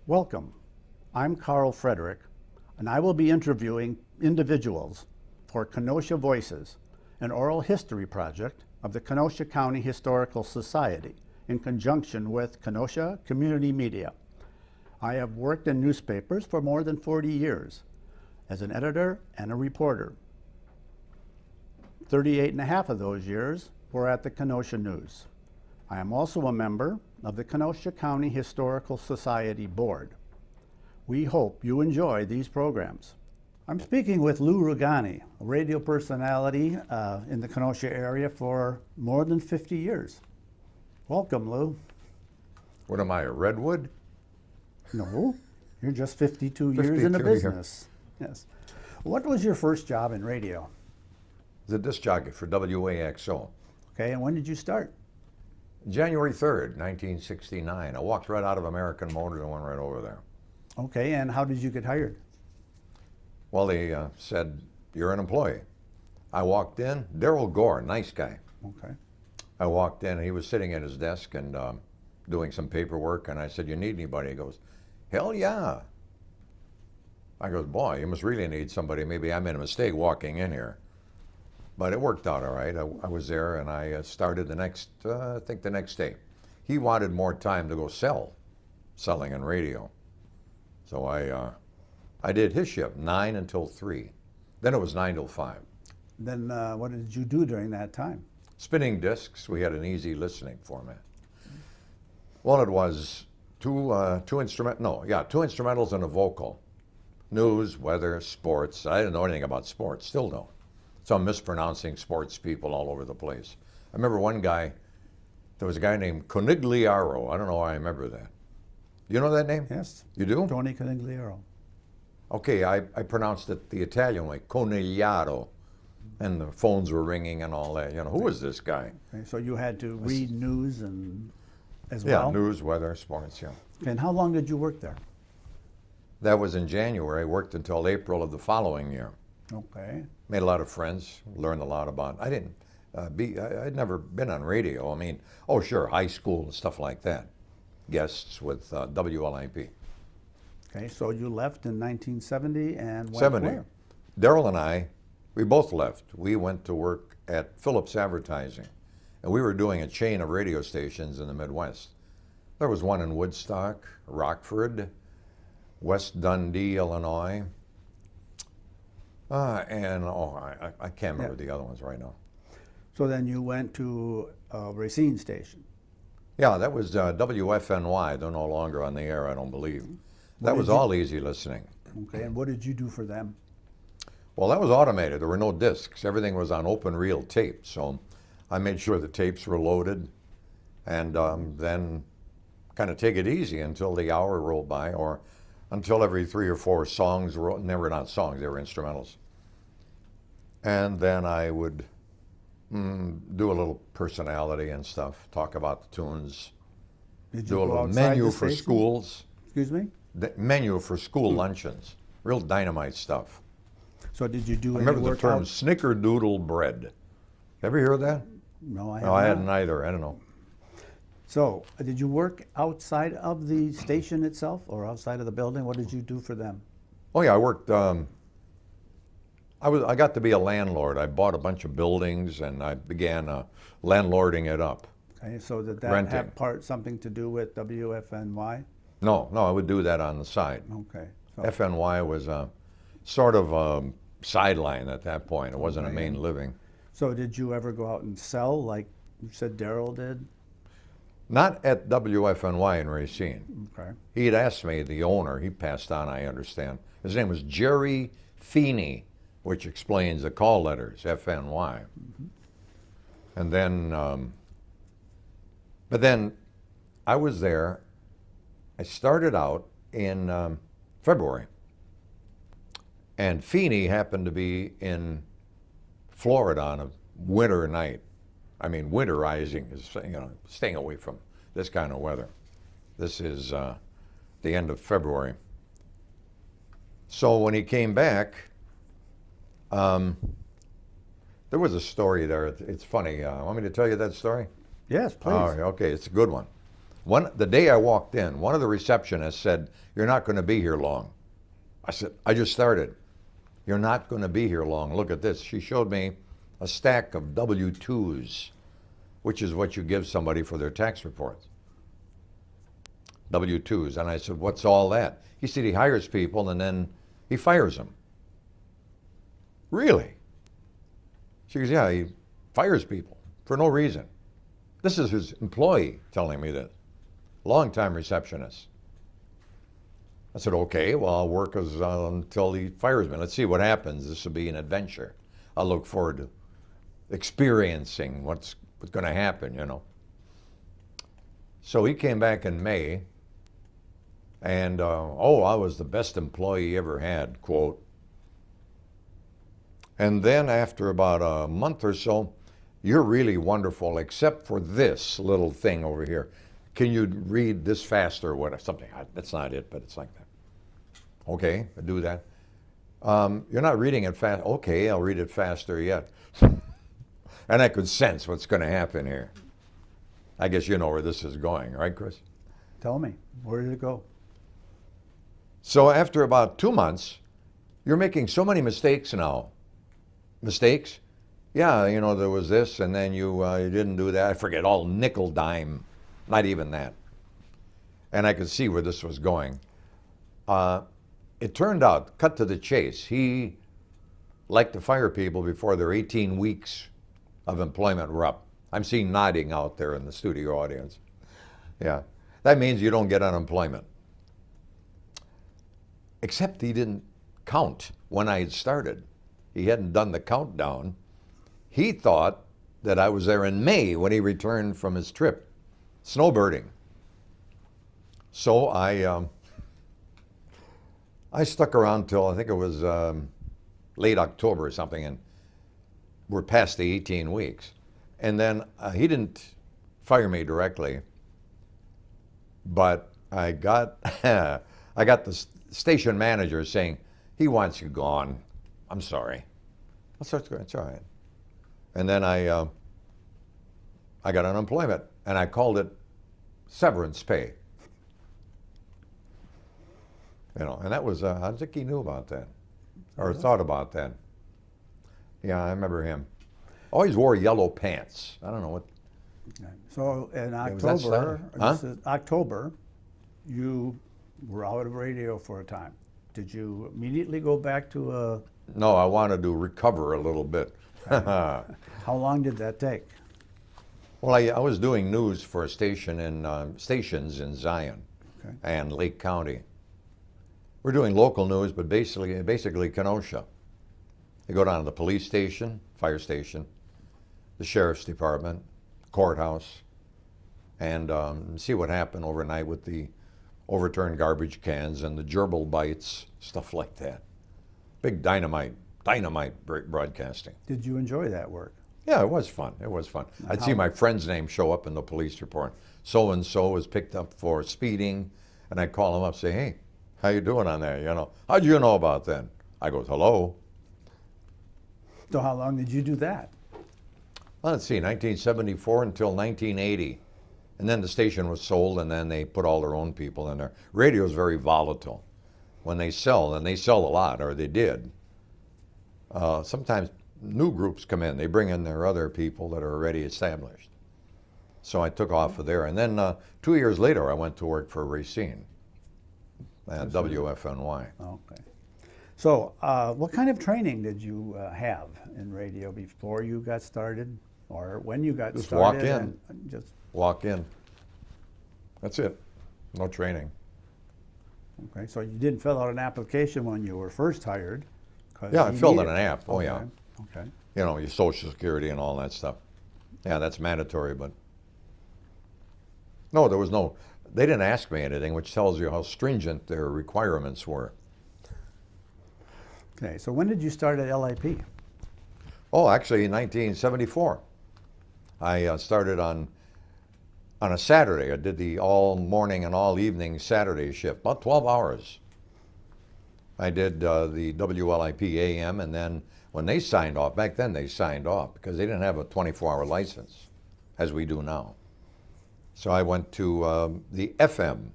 Welcome. I'm Carl Frederick, and I will be interviewing individuals for Kenosha Voices, an oral history project of the Kenosha County Historical Society in conjunction with Kenosha Community Media. I have worked in newspapers for more than 40 years as an editor and a reporter. 38 and a half of those years were at the Kenosha News. I am also a member of the Kenosha County Historical Society Board. We hope you enjoy these programs. I'm speaking with Lou Rugani, a radio personality in the Kenosha area for more than 50 years. Welcome, Lou. What am I, a redwood? No, you're just 52 years in the business. Yes. What was your first job in radio? The disc jockey for WAXO. Okay, and when did you start? January 3rd, 1969. I walked right out of American Motors and went right over there. Okay, and how did you get hired? Well, they said, you're an employee. I walked in, Darryl Gore, nice guy. Okay. I walked in, and he was sitting at his desk and doing some paperwork, and I said, you need anybody? He goes, hell yeah. I goes, boy, you must really need somebody. Maybe I made a mistake walking in here. But it worked out all right. I was there, and I started the next day. He wanted more time to go selling in radio. So I did his shift, 9 until 3. Then it was 9 till 5. Then what did you do during that time? Spinning discs. We had an easy listening format. Well, it was two instrumentals and a vocal. News, weather, sports. I didn't know anything about sports, still don't. So I'm mispronouncing sports people all over the place. I remember one guy, there was a guy named Conigliaro. I don't know why I remember that. You know that name? Yes. You do? Tony Conigliaro. Okay, I pronounced it the Italian way, Conigliaro. And the phones were ringing and all that. You know, who is this guy? Okay, so you had to read news and as Yeah, well? news, weather, sports, yeah. And how long did you work there? That was in January. I worked until April of the following year. Okay. Made a lot of friends, learned a lot about, I'd never been on radio. I mean, oh sure, high school and stuff like that. Guests with WLIP. Okay, so you left in 1970 and went 70. where? Darryl and I, we both left. We went to work at Phillips Advertising, and we were doing a chain of radio stations in the Midwest. There was one in Woodstock, Rockford, West Dundee, Illinois, I can't remember the other ones right now. So then you went to Racine Station. Yeah, that was WFNY. They're no longer on the air, I don't believe. That was all easy listening. Okay, and what did you do for them? Well, that was automated. There were no discs. Everything was on open reel tape. So I made sure the tapes were loaded and then kind of take it easy until the hour rolled by or until every 3 or 4 songs were, they were not songs, they were instrumentals. And then I would do a little personality and stuff, talk about the tunes, do a little menu for schools. Excuse me? The menu for school luncheons, real dynamite stuff. So did you do I any remember the work term out? snickerdoodle bread. Ever hear of that? No, I No, I haven't. hadn't either. I don't know. So did you work outside of the station itself or outside of the building? What did you do for them? Oh yeah, I worked. I got to be a landlord. I bought a bunch of buildings and I began landlording it up. Okay, so did that Renting. have something to do with WFNY? No, I would do that on the side. Okay. So, FNY was sort of a sideline at that point. It wasn't a Okay. main living. so did you ever go out and sell like you said Darryl did? Not at WFNY in Racine. Okay. He had asked me, the owner, he passed on, I understand. His name was Jerry Feeney, which explains the call letters, FNY. And then, but then I was there. I started out in February. And Feeney happened to be in Florida on a winter night. I mean, winterizing is, staying away from this kind of weather. This is the end of February. So when he came back, there was a story there. It's funny. Want me to tell you that story? Yes, please. Oh, okay, it's a good one. The day I walked in, one of the receptionists said, "You're not going to be here long." I said, "I just started." "You're not going to be here long. Look at this." She showed me a stack of W-2s, which is what you give somebody for their tax reports. W-2s. And I said, "What's all that?" He said he hires people and then he fires them. "Really?" She goes, "Yeah, he fires people for no reason." This is his employee telling me this. Longtime receptionist. I said, "Okay, well, I'll work until he fires me. Let's see what happens. This will be an adventure. I'll look forward to experiencing what's going to happen, you know." So he came back in May, and, I was the best employee he ever had, quote. And then after about a month or so, "You're really wonderful, except for this little thing over here. Can you read this faster?" or whatever, something. That's not it, but it's like that. "Okay, I do that." "You're not reading it fast." "Okay, I'll read it faster yet." And I could sense what's going to happen here. I guess you know where this is going, right, Chris? Tell me, where did it go? So after about 2 months, "You're making so many mistakes now." "Mistakes?" "Yeah, you know, there was this, and then you didn't do that." I forget, all nickel dime, not even that. And I could see where this was going. It turned out, cut to the chase, he liked to fire people before their 18 weeks of employment were up. I'm seeing nodding out there in the studio audience. Yeah, that means you don't get unemployment. Except he didn't count when I had started. He hadn't done the countdown. He thought that I was there in May when he returned from his trip, snowbirding. So I stuck around till I think it was late October or something, and we're past the 18 weeks. And then he didn't fire me directly, but I got the station manager saying, "He wants you gone." "I'm sorry." "It's all right." And then I got unemployment, and I called it severance pay. You know, and that was, I think he knew about that, or thought about that. Yeah, I remember him. Always wore yellow pants. I don't know what. So in was that October, Huh? this is October, you were out of radio for a time. Did you immediately go back to a? No, I wanted to recover a little bit. How long did that take? Well, I was doing news for a station stations in Zion and Lake County. We're doing local news, but basically Kenosha. They go down to the police station, fire station, the sheriff's department, courthouse, and see what happened overnight with the overturned garbage cans and the gerbil bites, stuff like that. Big dynamite broadcasting. Did you enjoy that work? Yeah, it was fun. It was fun. I'd see my friend's name show up in the police report. So-and-so was picked up for speeding, and I'd call him up and say, "Hey, how you doing on there? You know, how'd you know about that?" I goes, "Hello." So how long did you do that? Well, let's see, 1974 until 1980. And then the station was sold, and then they put all their own people in there. Radio is very volatile. When they sell, and they sell a lot, or they did, sometimes new groups come in. They bring in their other people that are already established. So I took off of there. And then 2 years later, I went to work for Racine at WFNY. Okay. So what kind of training did you have in radio before you got started, or when you got Just started? walk in. And just Walk in. That's it. No training. okay. So you didn't fill out an application when you were first hired? 'Cause Yeah, I you filled in needed- an app. Oh, yeah. Okay. You know, your Social Security and all that stuff. Yeah, that's mandatory, but no, there was no, they didn't ask me anything, which tells you how stringent their requirements were. Okay. So when did you start at LIP? Oh, actually, in 1974. I started on a Saturday. I did the all morning and all evening Saturday shift, about 12 hours. I did the WLIP AM, and then when they signed off, back then they signed off because they didn't have a 24-hour license, as we do now. So I went to the FM,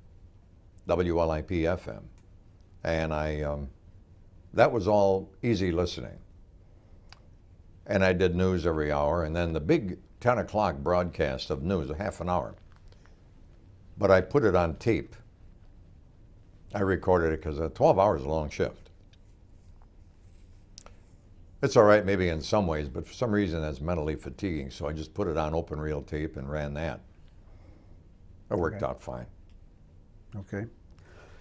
WLIP FM, and that was all easy listening. And I did news every hour, and then the big 10 o'clock broadcast of news, a half an hour. But I put it on tape. I recorded it because 12 hours is a long shift. It's all right maybe in some ways, but for some reason that's mentally fatiguing, so I just put it on open reel tape and ran that. It worked out fine. Okay.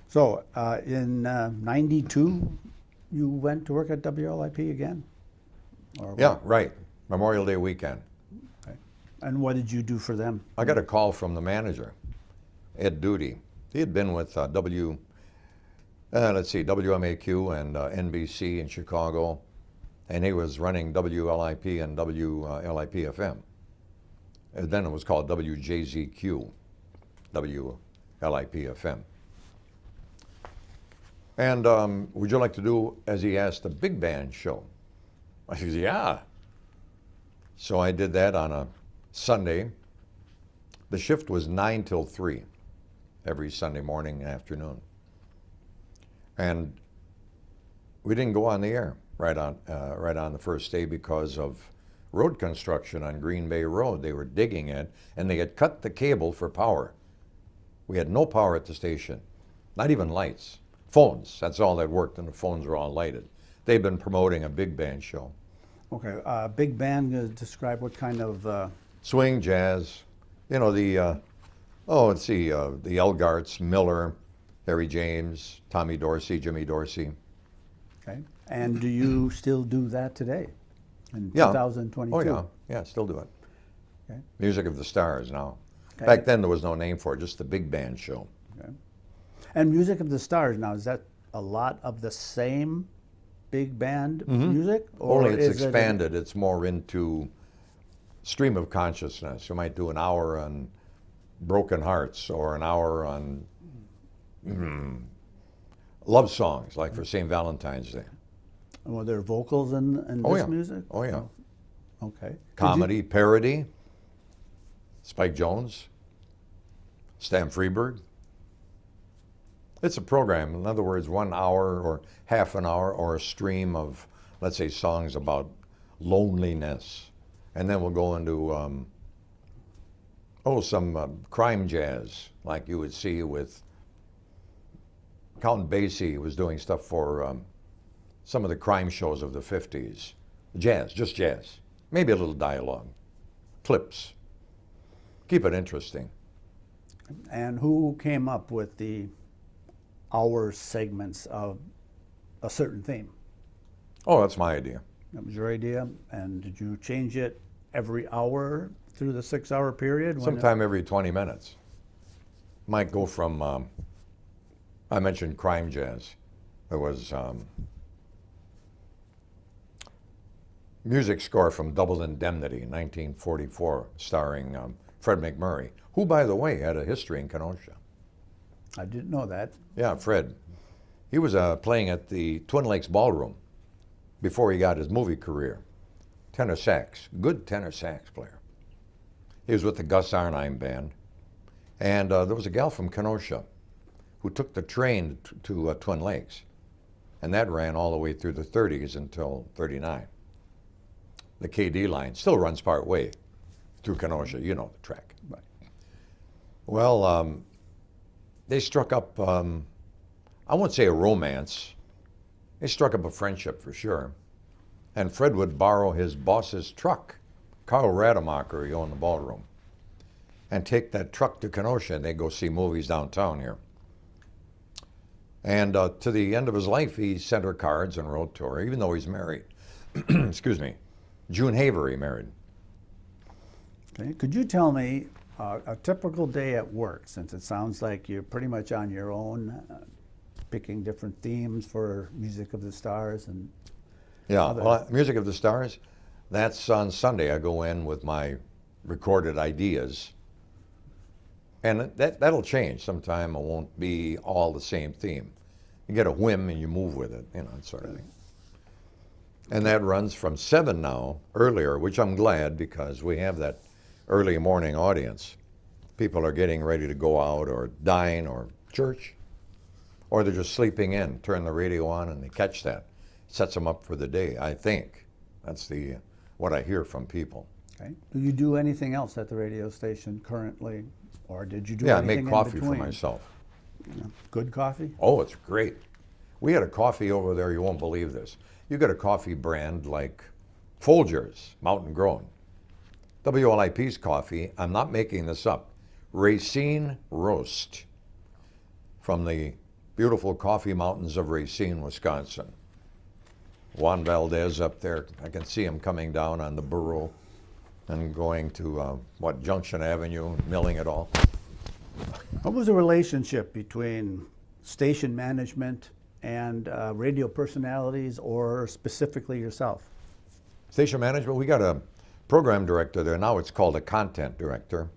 So in 92, you went to work at WLIP again? Or Yeah, right. Memorial Day weekend. Okay. And what did you do for them? I got a call from the manager, Ed Duty. He had been with WMAQ and NBC in Chicago, and he was running WLIP and WLIP FM. And then it was called WJZQ, WLIP FM. And would you like to do, as he asked, a big band show? I said, yeah. So I did that on a Sunday. The shift was 9 till 3 every Sunday morning and afternoon. And we didn't go on the air right on the first day because of road construction on Green Bay Road. They were digging it, and they had cut the cable for power. We had no power at the station, not even lights. Phones, that's all that worked, and the phones were all lighted. They've been promoting a big band show. Okay, big band, describe what kind of... Swing, jazz, you know, the Elgarts, Miller, Harry James, Tommy Dorsey, Jimmy Dorsey. Okay, and do you still do that today in Yeah. 2022? Oh yeah, still do it. Okay. Music of the Stars now. Okay. Back then there was no name for it, just the big band show. Okay. And Music of the Stars now, is that a lot of the same big band music? Or Only it's is expanded. It's more into stream of consciousness. You might do an hour on Broken Hearts or an hour on love songs, like for St. Valentine's Day. Were there vocals in Oh, this yeah. music? Oh, yeah. Okay. Comedy, parody, Spike Jones, Stan Freberg. It's a program. In other words, 1 hour or half an hour or a stream of, let's say, songs about loneliness. And then we'll go into, some crime jazz, like you would see with Count Basie was doing stuff for some of the crime shows of the 50s. Jazz, just jazz. Maybe a little dialogue, clips. Keep it interesting. And who came up with the hour segments of a certain theme? Oh, that's my idea. That was your idea, and did you change it every hour through the 6-hour period? Sometime every 20 minutes. Might go from, I mentioned crime jazz. There was music score from Double Indemnity in 1944, starring Fred McMurray, who, by the way, had a history in Kenosha. I didn't know that. Yeah, Fred. He was playing at the Twin Lakes Ballroom before he got his movie career. Tenor sax, good tenor sax player. He was with the Gus Arnheim Band. And there was a gal from Kenosha who took the train to Twin Lakes. And that ran all the way through the 30s until 39. The KD line still runs part way through Kenosha. You know the track. Right. Well, they struck up, I won't say a romance. They struck up a friendship for sure. And Fred would borrow his boss's truck, Carl Rademacher, he owned the ballroom, and take that truck to Kenosha, and they'd go see movies downtown here. And to the end of his life, he sent her cards and wrote to her, even though he's married. Excuse me. June Haver he married. Okay. Could you tell me a typical day at work, since it sounds like you're pretty much on your own, picking different themes for Music of the Stars and Yeah, well, Music of the Stars, that's on Sunday. I go in with my recorded ideas. And that'll change. Sometime it won't be all the same theme. You get a whim and you move with it, that sort of thing. And that runs from 7 now, earlier, which I'm glad because we have that early morning audience. People are getting ready to go out or dine or church, or they're just sleeping in, turn the radio on and they catch that. Sets them up for the day, I think. That's what I hear from people. Okay. Do you do anything else at the radio station currently, or did you do Yeah, I anything make coffee in for between? myself. Good coffee? Oh, it's great. We had a coffee over there, you won't believe this. You get a coffee brand like Folgers, Mountain Grown. WLIP's coffee, I'm not making this up, Racine Roast from the beautiful coffee mountains of Racine, Wisconsin. Juan Valdez up there, I can see him coming down on the Burro and going to, Junction Avenue, milling it all. What was the relationship between station management and radio personalities, or specifically yourself? Station management, we got a program director there. Now it's called a content director.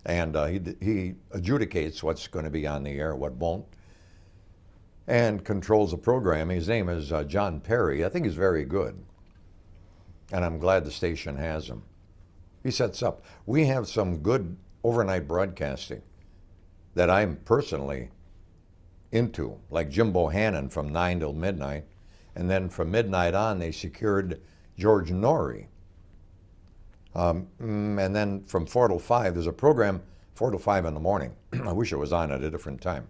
And he adjudicates what's going to be on the air, what won't, and controls the program. His name is John Perry. I think he's very good. And I'm glad the station has him. He sets up. We have some good overnight broadcasting that I'm personally into, like Jim Bohannon from 9 till midnight. And then from midnight on, they secured George Norrie. And then from 4 till 5, there's a program, 4 till 5 in the morning. I wish it was on at a different time.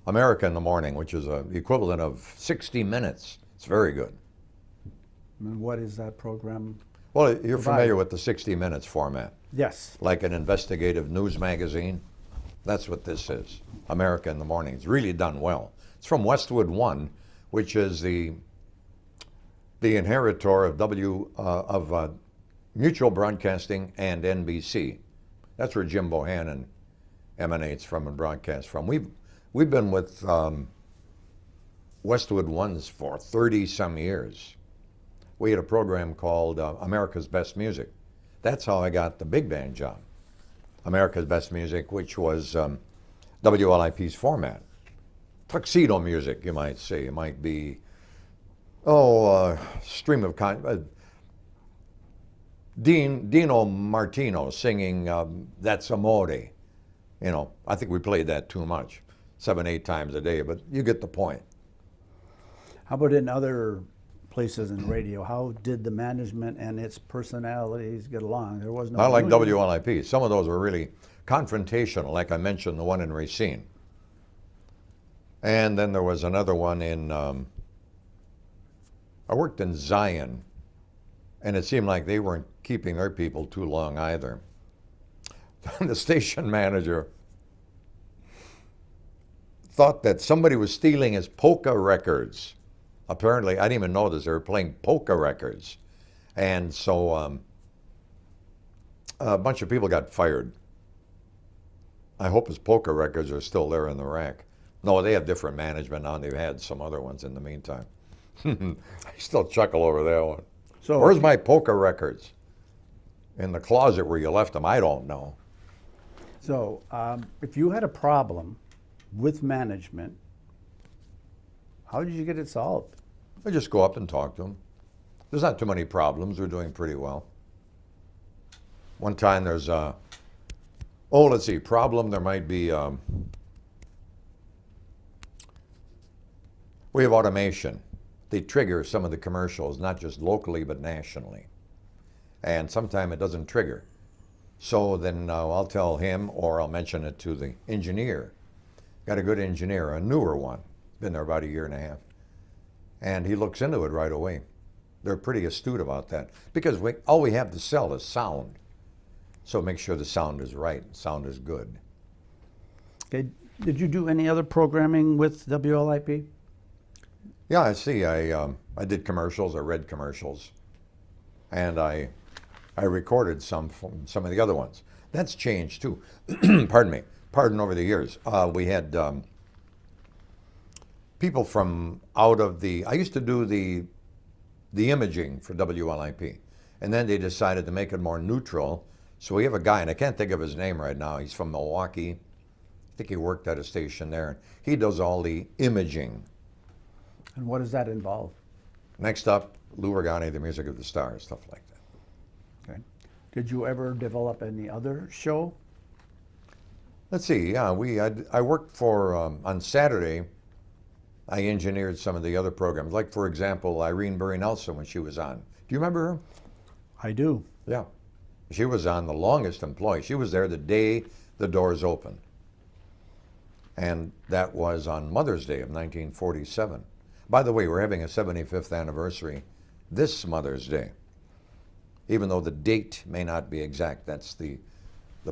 America in the Morning, which is the equivalent of 60 Minutes. It's very good. And what is that program? Well, you're familiar with the 60 Minutes format. Yes. Like an investigative news magazine. That's what this is. America in the Morning. It's really done well. It's from Westwood One, which is the inheritor of Mutual Broadcasting and NBC. That's where Jim Bohannon emanates from and broadcasts from. We've been with Westwood Ones for 30-some years. We had a program called America's Best Music. That's how I got the big band job. America's Best Music, which was WLIP's format. Tuxedo music, you might say. It might be, stream of Dino Martino singing That's Amore. You know, I think we played that too much, 7-8 times a day, but you get the point. How about in other places in radio? How did the management and its personalities get along? There was no. I like union. WLIP. Some of those were really confrontational, like I mentioned, the one in Racine. And then there was another one in, I worked in Zion, and it seemed like they weren't keeping their people too long either. The station manager thought that somebody was stealing his polka records. Apparently, I didn't even know this, they were playing polka records. And so a bunch of people got fired. I hope his polka records are still there in the rack. No, they have different management now, and they've had some other ones in the meantime. I still chuckle over that one. So where's my polka records? In the closet where you left them, I don't know. So if you had a problem with management, how did you get it solved? I just go up and talk to them. There's not too many problems. We're doing pretty well. One time there's let's see, problem, there might be, we have automation. They trigger some of the commercials, not just locally, but nationally. And sometimes it doesn't trigger. So then I'll tell him, or I'll mention it to the engineer. Got a good engineer, a newer one. Been there about 1.5 years. And he looks into it right away. They're pretty astute about that. Because all we have to sell is sound. So make sure the sound is right, sound is good. Okay. Did you do any other programming with WLIP? Yeah, I see. I did commercials, I read commercials. And I recorded some from some of the other ones. That's changed too. Pardon over the years. We had people from out of I used to do the imaging for WLIP. And then they decided to make it more neutral. So we have a guy, and I can't think of his name right now. He's from Milwaukee. I think he worked at a station there. He does all the imaging. And what does that involve? Next up, Rugani, the Music of the Stars, stuff like that. Okay. Did you ever develop any other show? Let's see, yeah, I worked for, on Saturday, I engineered some of the other programs. Like, for example, Irene Burry Nelson when she was on. Do you remember her? I do. Yeah. She was on the longest employee. She was there the day the doors opened. And that was on Mother's Day of 1947. By the way, we're having a 75th anniversary this Mother's Day. Even though the date may not be exact, that's the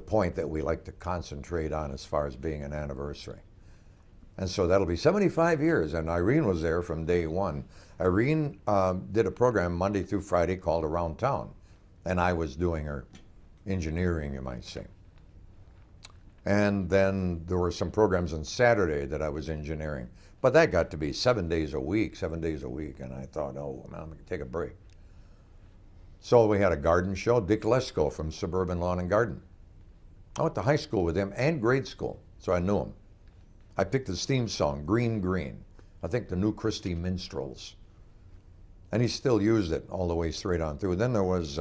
point that we like to concentrate on as far as being an anniversary. And so that'll be 75 years, and Irene was there from day one. Irene did a program Monday through Friday called Around Town, and I was doing her engineering, you might say. And then there were some programs on Saturday that I was engineering. But that got to be 7 days a week, and I thought, oh, man, I'm going to take a break. So we had a garden show. Dick Lesko from Suburban Lawn and Garden. I went to high school with him and grade school, so I knew him. I picked his theme song, Green Green. I think the New Christie Minstrels. And he still used it all the way straight on through. Then there was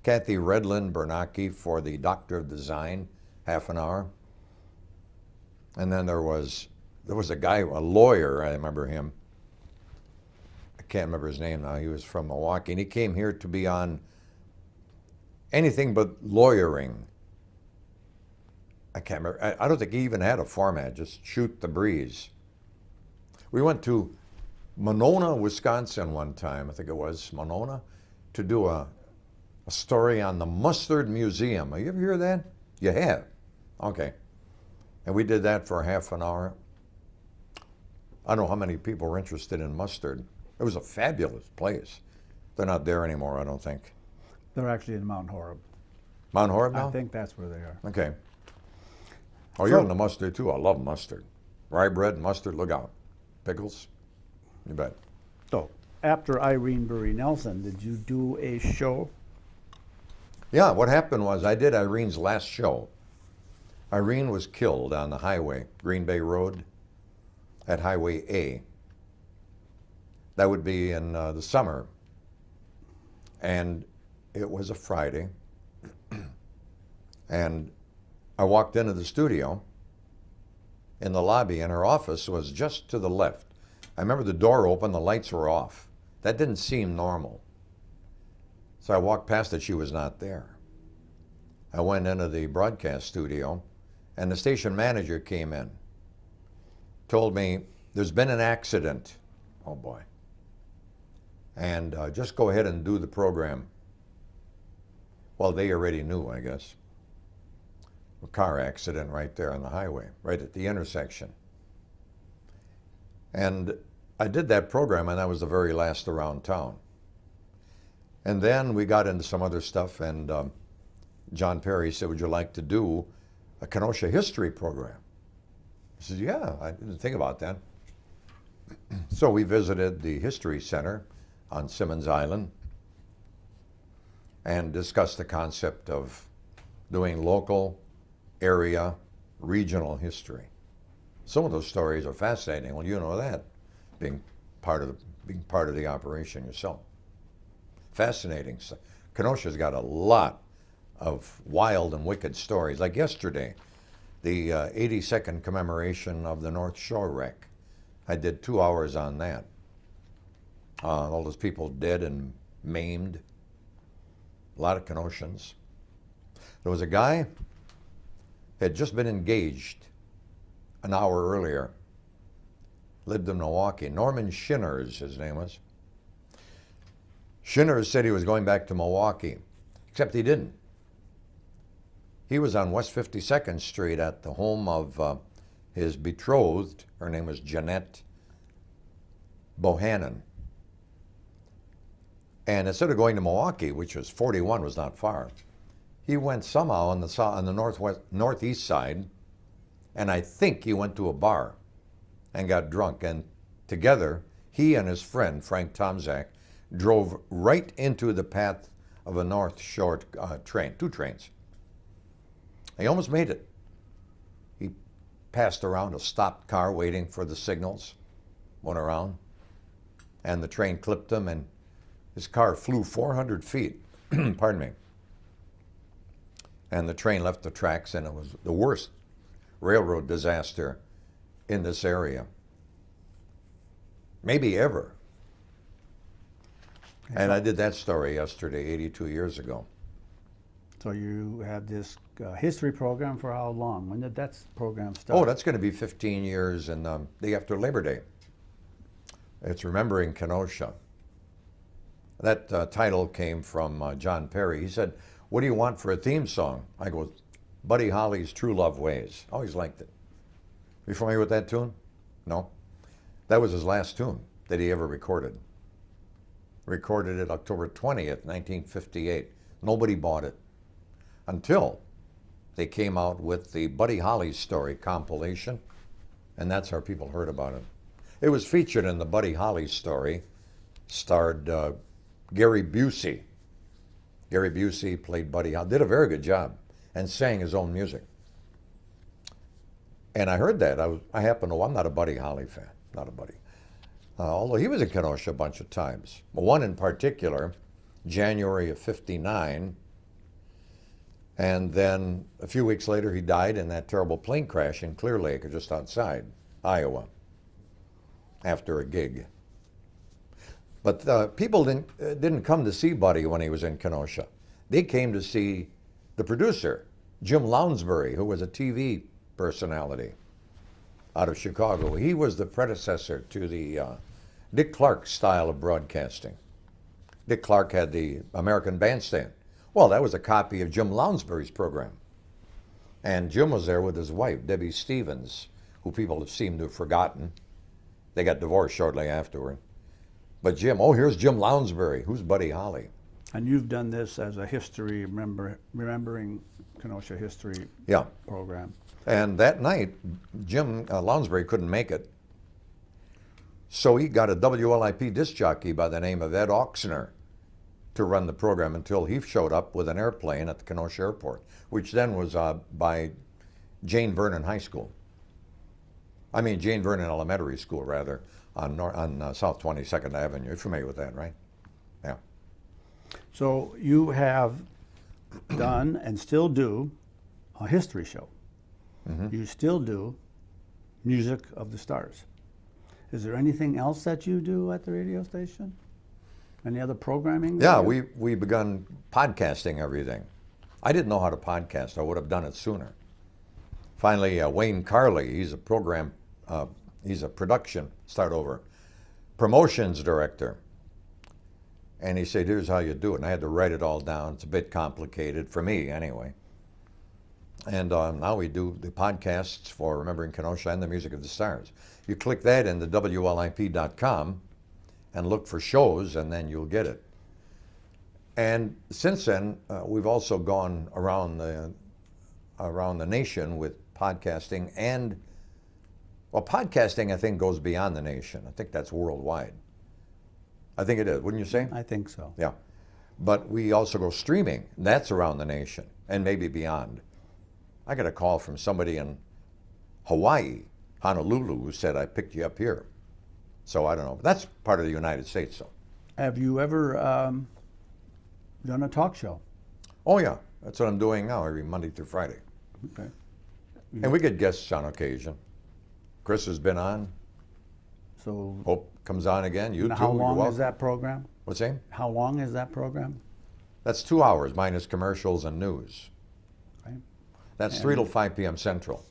Kathy Redlin Bernacki for the Doctor of Design, half an hour. And then there was a guy, a lawyer, I remember him. I can't remember his name now. He was from Milwaukee, and he came here to be on anything but lawyering. I can't remember. I don't think he even had a format, just shoot the breeze. We went to Monona, Wisconsin one time, I think it was Monona, to do a story on the Mustard Museum. Have you ever heard of that? You have? Okay. And we did that for half an hour. I don't know how many people were interested in mustard. It was a fabulous place. They're not there anymore, I don't think. They're actually in Mount Horeb. Mount Horeb now? I think that's where they are. Okay. Oh, you're into mustard too. I love mustard. Rye bread, mustard, look out. Pickles, you bet. So, after Irene Burry Nelson, did you do a show? Yeah, what happened was I did Irene's last show. Irene was killed on the highway, Green Bay Road, at Highway A. That would be in the summer. And it was a Friday. And I walked into the studio in the lobby, and her office was just to the left. I remember the door open, the lights were off. That didn't seem normal. So I walked past it, she was not there. I went into the broadcast studio, and the station manager came in, told me, there's been an accident. Oh boy. And just go ahead and do the program. Well, they already knew, I guess. A car accident right there on the highway, right at the intersection. And I did that program, and that was the very last Around Town. And then we got into some other stuff, and John Perry said, would you like to do a Kenosha history program? I said, yeah, I didn't think about that. So we visited the History Center on Simmons Island and discussed the concept of doing local, area, regional history. Some of those stories are fascinating. Well, you know that, being part of the operation yourself. Fascinating. Kenosha's got a lot of wild and wicked stories. Like yesterday, the 82nd commemoration of the North Shore wreck. I did 2 hours on that. All those people dead and maimed. A lot of Kenoshans. There was a guy had just been engaged an hour earlier. Lived in Milwaukee. Norman Shinners, his name was. Shinners said he was going back to Milwaukee, except he didn't. He was on West 52nd Street at the home of his betrothed. Her name was Jeanette Bohannon. And instead of going to Milwaukee, which was 41, was not far, he went somehow on the northeast side, and I think he went to a bar and got drunk. And together, he and his friend, Frank Tomzak, drove right into the path of a North Shore train, 2 trains. He almost made it. He passed around a stopped car waiting for the signals, went around, and the train clipped him, and his car flew 400 feet, pardon me, and the train left the tracks, and it was the worst railroad disaster in this area, maybe ever. And I did that story yesterday, 82 years ago. So you have this history program for how long? When did that program start? Oh, that's going to be 15 years and the day after Labor Day. It's Remembering Kenosha. That title came from John Perry. He said, "What do you want for a theme song?" I go, "Buddy Holly's True Love Ways." Always liked it. You familiar with that tune? No? That was his last tune that he ever recorded. Recorded it October 20th, 1958. Nobody bought it until they came out with the Buddy Holly Story compilation, and that's how people heard about it. It was featured in the Buddy Holly Story, starred Gary Busey. Gary Busey played Buddy Holly, did a very good job, and sang his own music. And I heard that. I happen to know I'm not a Buddy Holly fan, not a Buddy. Although he was in Kenosha a bunch of times. One in particular, January of '59, and then a few weeks later he died in that terrible plane crash in Clear Lake, just outside Iowa, after a gig. But people didn't come to see Buddy when he was in Kenosha. They came to see the producer, Jim Lounsbury, who was a TV personality out of Chicago. He was the predecessor to the Dick Clark style of broadcasting. Dick Clark had the American Bandstand. Well, that was a copy of Jim Lounsbury's program. And Jim was there with his wife, Debbie Stevens, who people have seemed to have forgotten. They got divorced shortly afterward. But Jim, here's Jim Lounsbury. Who's Buddy Holly? And you've done this as a history, remembering Kenosha history program. And that night, Jim Lounsbury couldn't make it. So he got a WLIP disc jockey by the name of Ed Oxner to run the program until he showed up with an airplane at the Kenosha Airport, which then was by Jane Vernon High School. I mean, Jane Vernon Elementary School, rather, on South 22nd Avenue. You're familiar with that, right? Yeah. So you have done and still do a history show. Mm-hmm. You still do Music of the Stars. Is there anything else that you do at the radio station? Any other programming? Yeah, we begun podcasting everything. I didn't know how to podcast. I would have done it sooner. Finally, Wayne Carley, he's a production, promotions director. And he said, here's how you do it. And I had to write it all down. It's a bit complicated, for me anyway. And now we do the podcasts for Remembering Kenosha and the Music of the Stars. You click that into WLIP.com and look for shows, and then you'll get it. And since then, we've also gone around the nation with podcasting. And, well, podcasting, I think, goes beyond the nation. I think that's worldwide. I think it is, wouldn't you say? I think so. Yeah. But we also go streaming. That's around the nation and maybe beyond. I got a call from somebody in Hawaii, Honolulu, who said, I picked you up here. So I don't know. But that's part of the United States, so. Have you ever done a talk show? Oh, yeah. That's what I'm doing now, every Monday through Friday. Okay. And we get guests on occasion. Chris has been on. So Hope comes on again. You too. how long is that program? What's that? How long is that program? That's 2 hours minus commercials and news. Okay. That's 3 till 5 p.m. Central.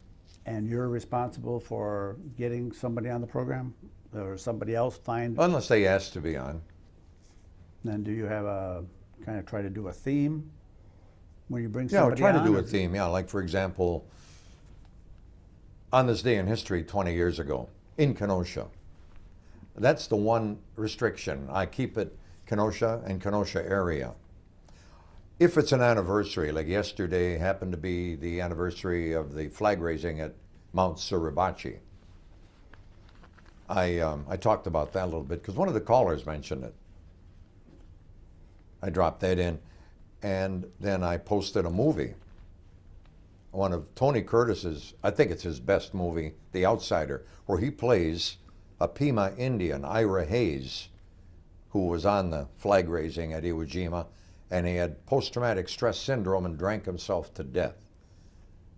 And you're responsible for getting somebody on the program, or somebody else find? Unless they ask to be on. Then do you have a kind of try to do a theme when you bring Yeah, somebody we're on? trying to do a theme. Yeah, like for example, on this day in history 20 years ago in Kenosha. That's the one restriction. I keep it Kenosha and Kenosha area. If it's an anniversary, like yesterday happened to be the anniversary of the flag raising at Mount Suribachi, I talked about that a little bit because one of the callers mentioned it. I dropped that in, and then I posted a movie. One of Tony Curtis's, I think it's his best movie, The Outsider, where he plays a Pima Indian, Ira Hayes, who was on the flag raising at Iwo Jima, and he had post-traumatic stress syndrome and drank himself to death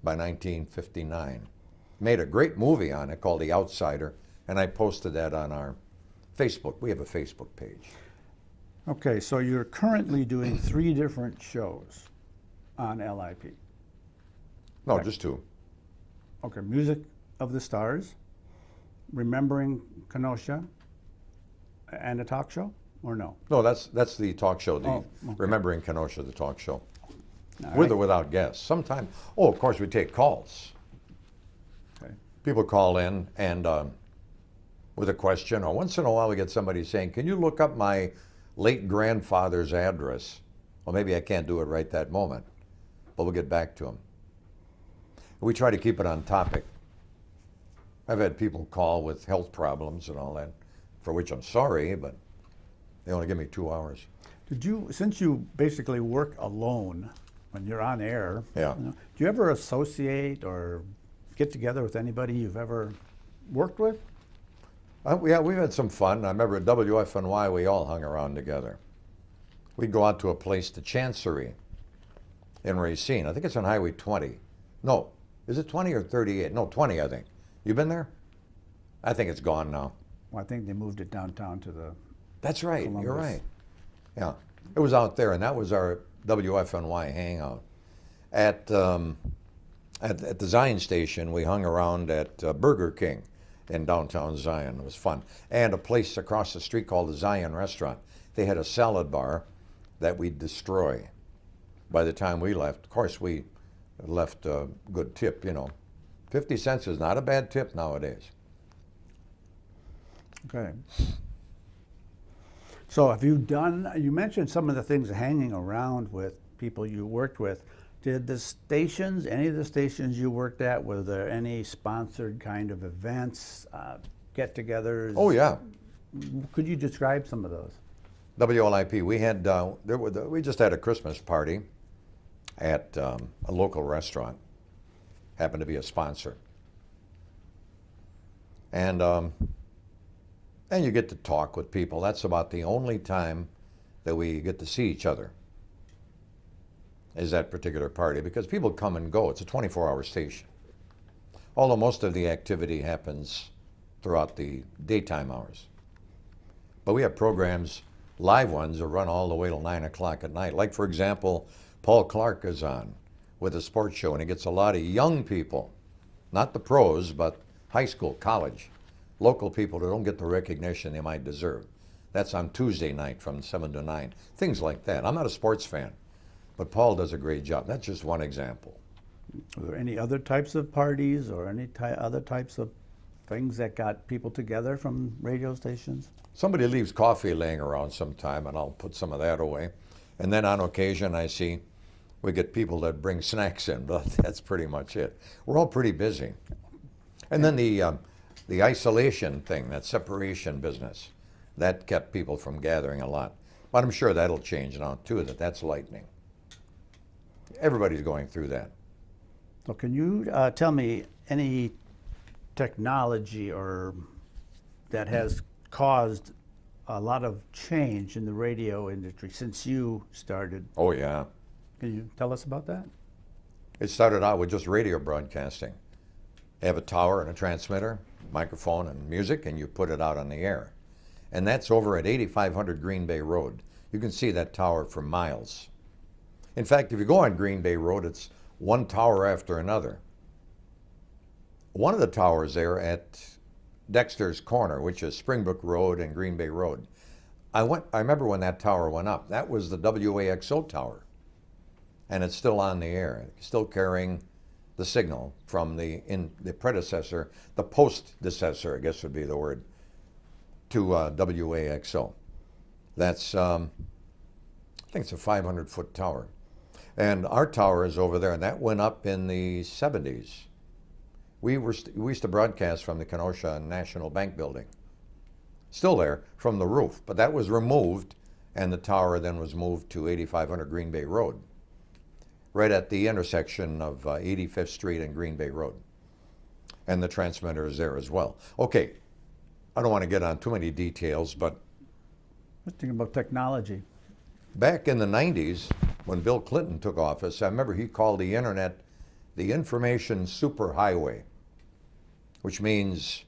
by 1959. Made a great movie on it called The Outsider, and I posted that on our Facebook. We have a Facebook page. Okay, so you're currently doing 3 different shows on LIP. No, Right. just 2. Okay, Music of the Stars, Remembering Kenosha, and a talk show, or no? No, that's the talk show, the Oh, okay. Remembering Kenosha, the talk show. All With or right. without guests. Sometimes, of course, we take calls. Okay. People call in and with a question, or once in a while we get somebody saying, can you look up my late grandfather's address? Well, maybe I can't do it right that moment, but we'll get back to them. We try to keep it on topic. I've had people call with health problems and all that, for which I'm sorry, but they only give me 2 hours. Did you, since you basically work alone when you're on air, Yeah. do you ever associate or get together with anybody you've ever worked with? Yeah, we've had some fun. I remember at WFNY, we all hung around together. We'd go out to a place, the Chancery in Racine. I think it's on Highway 20. No, is it 20 or 38? No, 20, I think. You been there? I think it's gone now. Well, I think they moved it downtown to the, That's right. You're Columbus. right. Yeah, it was out there, and that was our WFNY hangout. At the Zion Station, we hung around at Burger King in downtown Zion. It was fun. And a place across the street called the Zion Restaurant. They had a salad bar that we'd destroy. By the time we left, of course, we left a good tip, you know. 50 cents is not a bad tip nowadays. okay. So have you done, you mentioned some of the things hanging around with people you worked with. Did the stations, any of the stations you worked at, were there any sponsored kind of events, get-togethers? Oh, yeah. Could you describe some of those? WLIP, we had, we just had a Christmas party at a local restaurant. Happened to be a sponsor. And you get to talk with people. That's about the only time that we get to see each other, is that particular party, because people come and go. It's a 24-hour station. Although most of the activity happens throughout the daytime hours. But we have programs, live ones, that run all the way till 9 o'clock at night. Like, for example, Paul Clark is on with a sports show, and he gets a lot of young people, not the pros, but high school, college, local people that don't get the recognition they might deserve. That's on Tuesday night from 7 to 9. Things like that. I'm not a sports fan, but Paul does a great job. That's just one example. Were there any other types of parties or any other types of things that got people together from radio stations? Somebody leaves coffee laying around sometime, and I'll put some of that away. And then on occasion, I see we get people that bring snacks in, but that's pretty much it. We're all pretty busy. And then the isolation thing, that separation business, that kept people from gathering a lot. But I'm sure that'll change now too, that's lightening. Everybody's going through that. So can you tell me any technology or that has caused a lot of change in the radio industry since you started? Oh yeah. Can you tell us about that? It started out with just radio broadcasting. You have a tower and a transmitter, microphone and music, and you put it out on the air. And that's over at 8500 Green Bay Road. You can see that tower for miles. In fact, if you go on Green Bay Road, it's one tower after another. One of the towers there at Dexter's Corner, which is Springbrook Road and Green Bay Road. I remember when that tower went up. That was the WAXO tower. And it's still on the air, still carrying the signal from the predecessor, the post-decessor, I guess would be the word, to WAXO. That's, I think it's a 500-foot tower. And our tower is over there, and that went up in the 70s. We used to broadcast from the Kenosha National Bank building. Still there, from the roof, but that was removed, and the tower then was moved to 8500 Green Bay Road, right at the intersection of 85th Street and Green Bay Road. And the transmitter is there as well. Okay, I don't want to get on too many details, but Let's think about technology. Back in the 90s, when Bill Clinton took office, I remember he called the internet the information superhighway, which means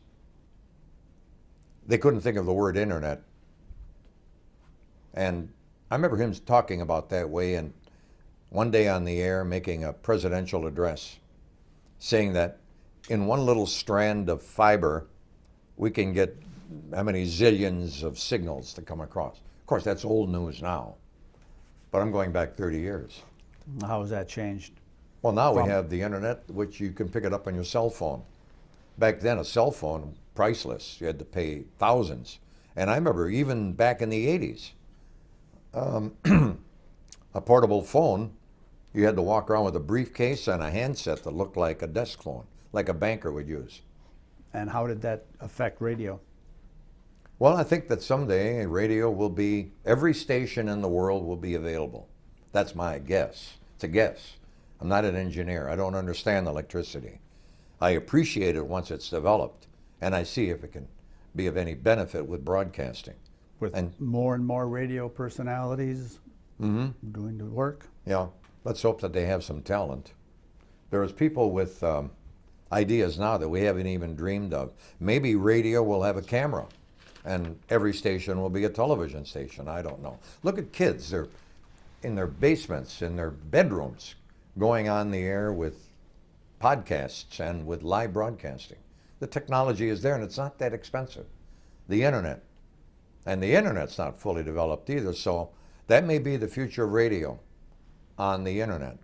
they couldn't think of the word internet. And I remember him talking about that way, and one day on the air making a presidential address saying that in one little strand of fiber, we can get how many zillions of signals to come across. Of course, that's old news now, but I'm going back 30 years. How has that changed? Well, now we have the internet, which you can pick it up on your cell phone. Back then, a cell phone, priceless. You had to pay thousands. And I remember even back in the 80s, a portable phone, you had to walk around with a briefcase and a handset that looked like a desk phone, like a banker would use. And how did that affect radio? Well, I think that someday radio will be, every station in the world will be available. That's my guess. It's a guess. I'm not an engineer. I don't understand electricity. I appreciate it once it's developed, and I see if it can be of any benefit with broadcasting. With more and more radio personalities doing the work? Yeah, let's hope that they have some talent. There's people with ideas now that we haven't even dreamed of. Maybe radio will have a camera, and every station will be a television station. I don't know. Look at kids. They're in their basements, in their bedrooms, going on the air with podcasts and with live broadcasting. The technology is there, and it's not that expensive. The internet. And the internet's not fully developed either, so that may be the future of radio, on the internet.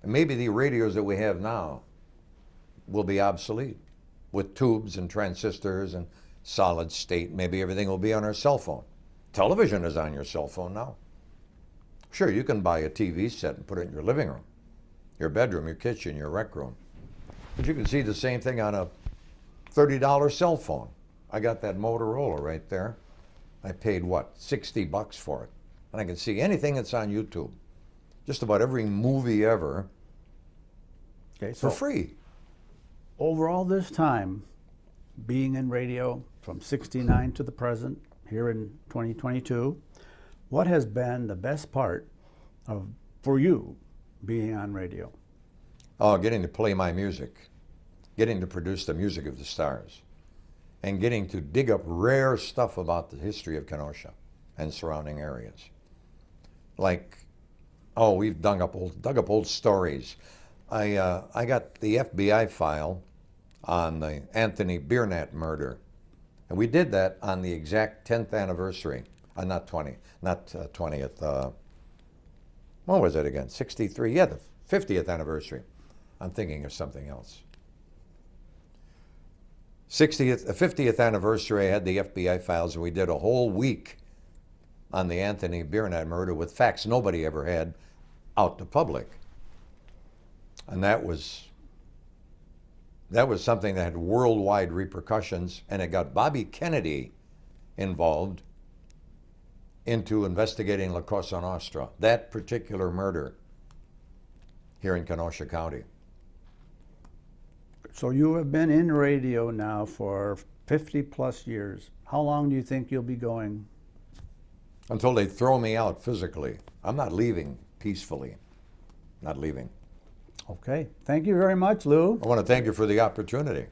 And maybe the radios that we have now will be obsolete with tubes and transistors and solid state. Maybe everything will be on our cell phone. Television is on your cell phone now. Sure, you can buy a TV set and put it in your living room, your bedroom, your kitchen, your rec room. But you can see the same thing on a $30 cell phone. I got that Motorola right there. I paid, what, $60 for it. And I can see anything that's on YouTube. Just about every movie ever for free. Over all this time, being in radio from '69 to the present, here in 2022, what has been the best part for you being on radio? Oh, getting to play my music, getting to produce the music of the stars, and getting to dig up rare stuff about the history of Kenosha and surrounding areas. Like, we've dug up old stories. I got the FBI file on the Anthony Biernat murder, and we did that on the exact 10th anniversary. Not 20th. What was it again? 63. Yeah, the 50th anniversary. I'm thinking of something else. 50th anniversary, I had the FBI files, and we did a whole week on the Anthony Biernat murder with facts nobody ever had out to public. And that was something that had worldwide repercussions, and it got Bobby Kennedy involved into investigating La Cosa Nostra, that particular murder here in Kenosha County. So you have been in radio now for 50 plus years. How long do you think you'll be going? Until they throw me out physically. I'm not leaving peacefully. Not leaving. Okay. Thank you very much, Lou. I want to thank you for the opportunity.